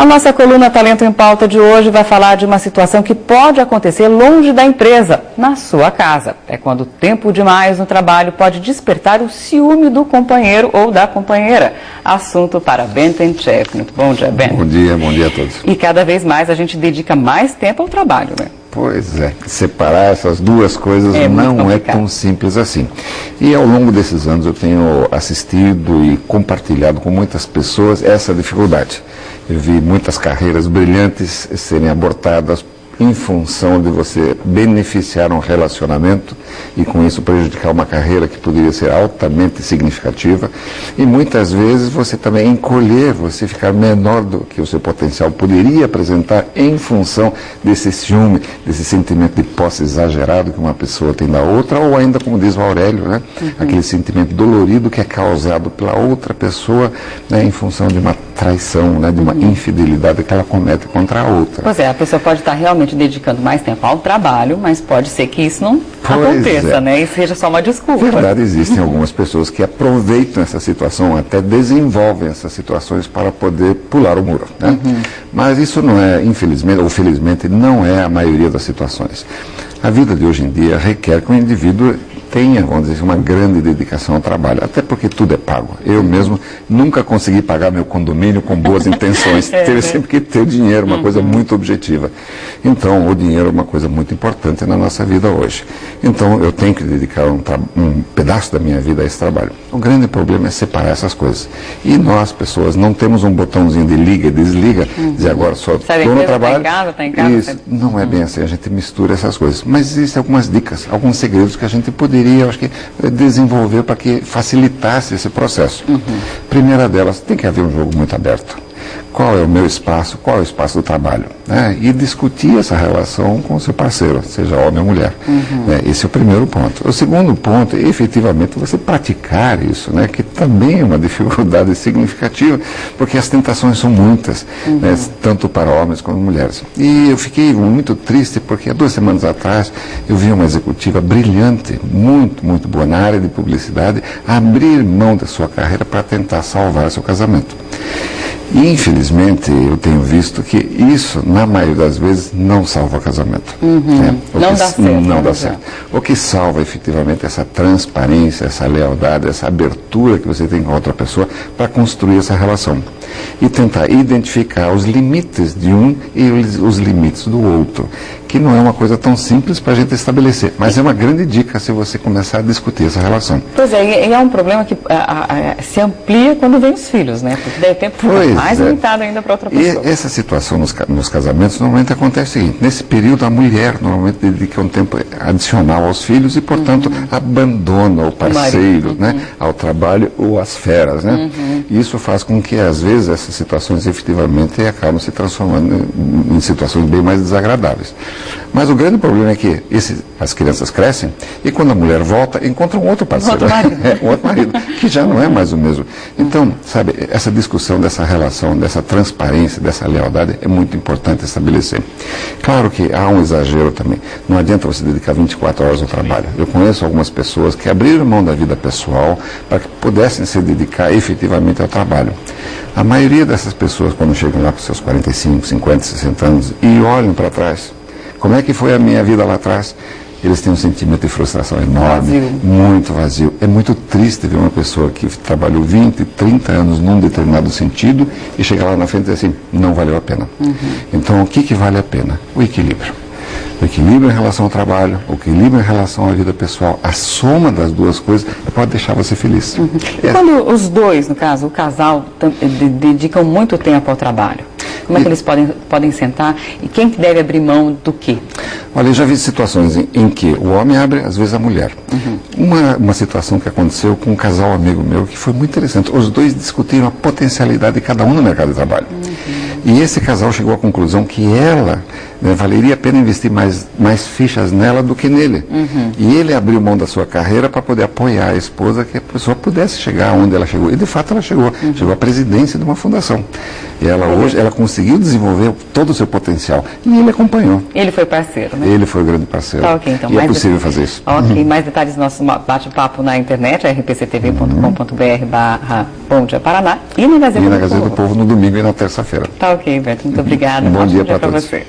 A nossa coluna Talento em Pauta de hoje vai falar de uma situação que pode acontecer longe da empresa, na sua casa. É quando o tempo demais no trabalho pode despertar o ciúme do companheiro ou da companheira. Assunto para Benten Chef. Bom dia, Benten. Bom dia a todos. E cada vez mais a gente dedica mais tempo ao trabalho, né? Pois é, separar essas duas coisas não é tão simples assim. E ao longo desses anos eu tenho assistido e compartilhado com muitas pessoas essa dificuldade. Eu vi muitas carreiras brilhantes serem abortadas em função de você beneficiar um relacionamento e com isso prejudicar uma carreira que poderia ser altamente significativa, e muitas vezes você também encolher, você ficar menor do que o seu potencial poderia apresentar em função desse ciúme, desse sentimento de posse exagerado que uma pessoa tem da outra, ou ainda, como diz o Aurélio, né, aquele sentimento dolorido que é causado pela outra pessoa, né, em função de uma traição, né, de uma infidelidade que ela comete contra a outra. Pois é, a pessoa pode estar realmente dedicando mais tempo ao trabalho, mas pode ser que isso não aconteça, né? E seja só uma desculpa. Verdade, existem algumas pessoas que aproveitam essa situação, até desenvolvem essas situações para poder pular o muro, né? Mas isso não é, infelizmente ou felizmente, não é a maioria das situações. A vida de hoje em dia requer que o indivíduo tenha, vamos dizer, uma grande dedicação ao trabalho, até porque tudo é pago. Eu mesmo nunca consegui pagar meu condomínio com boas intenções, teve sempre que ter dinheiro, uma coisa muito objetiva. Então, o dinheiro é uma coisa muito importante na nossa vida hoje. Então, eu tenho que dedicar um pedaço da minha vida a esse trabalho. O grande problema é separar essas coisas. E nós, pessoas, não temos um botãozinho de liga e desliga, dizer agora só estou no trabalho. Tá em casa, isso, não é bem assim, a gente mistura essas coisas. Mas existem algumas dicas, alguns segredos que a gente poderia, eu acho que, desenvolver para que facilitasse esse processo. Primeira delas, tem que haver um jogo muito aberto. Qual é o meu espaço, qual é o espaço do trabalho, né? E discutir essa relação com o seu parceiro, seja homem ou mulher. Né? Esse é o primeiro ponto. O segundo ponto é, efetivamente, você praticar isso, né? Que também é uma dificuldade significativa, porque as tentações são muitas, né? Tanto para homens como mulheres. E eu fiquei muito triste, porque há 2 semanas atrás eu vi uma executiva brilhante, muito, muito boa na área de publicidade, abrir mão da sua carreira para tentar salvar seu casamento. E, infelizmente, eu tenho visto que isso, na maioria das vezes, não salva o casamento. Né? Não dá certo. O que salva, efetivamente, essa transparência, essa lealdade, essa abertura que você tem com a outra pessoa para construir essa relação. E tentar identificar os limites de um e os limites do outro, que não é uma coisa tão simples para a gente estabelecer, mas é uma grande dica se você começar a discutir essa relação. Pois é, e é um problema que se amplia quando vem os filhos, né? Porque daí o tempo fica mais limitado ainda para outra pessoa. E essa situação nos casamentos normalmente acontece o seguinte: nesse período a mulher normalmente dedica um tempo adicional aos filhos e, portanto, abandona o parceiro, né, ao trabalho ou às feras, né? E isso faz com que, às vezes, essas situações efetivamente acabam se transformando em situações bem mais desagradáveis. Mas o grande problema é que as crianças crescem e, quando a mulher volta, encontra um outro parceiro, um outro marido, que já não é mais o mesmo. Então, sabe, essa discussão dessa relação, dessa transparência, dessa lealdade é muito importante estabelecer. Claro que há um exagero também. Não adianta você dedicar 24 horas ao trabalho. Eu conheço algumas pessoas que abriram mão da vida pessoal para que pudessem se dedicar efetivamente ao trabalho. A maioria dessas pessoas, quando chegam lá com seus 45, 50, 60 anos e olham para trás, como é que foi a minha vida lá atrás? Eles têm um sentimento de frustração enorme, muito vazio. É muito triste ver uma pessoa que trabalhou 20, 30 anos num determinado sentido e chegar lá na frente e dizer assim, não valeu a pena. Então, o que vale a pena? O equilíbrio. O equilíbrio em relação ao trabalho, o equilíbrio em relação à vida pessoal, a soma das duas coisas pode deixar você feliz. E quando os dois, no caso, o casal, dedicam muito tempo ao trabalho, como é que eles podem sentar e quem deve abrir mão do quê? Olha, eu já vi situações em que o homem abre, às vezes a mulher. Uma situação que aconteceu com um casal amigo meu que foi muito interessante. Os dois discutiram a potencialidade de cada um no mercado de trabalho. E esse casal chegou à conclusão que ela, né, valeria a pena investir mais fichas nela do que nele. E ele abriu mão da sua carreira para poder apoiar a esposa, que pessoa pudesse chegar onde ela chegou. E de fato ela chegou. Chegou à presidência de uma fundação. E ela hoje, ela conseguiu desenvolver todo o seu potencial. E ele acompanhou. Ele foi parceiro, né? Ele foi o grande parceiro. Tá, okay, então, e é possível fazer isso. Ok, mais detalhes do nosso bate-papo na internet, rpctv.com.br/Bom Dia Paraná e na Gazeta do Povo. E na Gazeta do Povo no domingo e na terça-feira. Tá ok, Beto. Muito obrigada. Bom dia para todos. Você.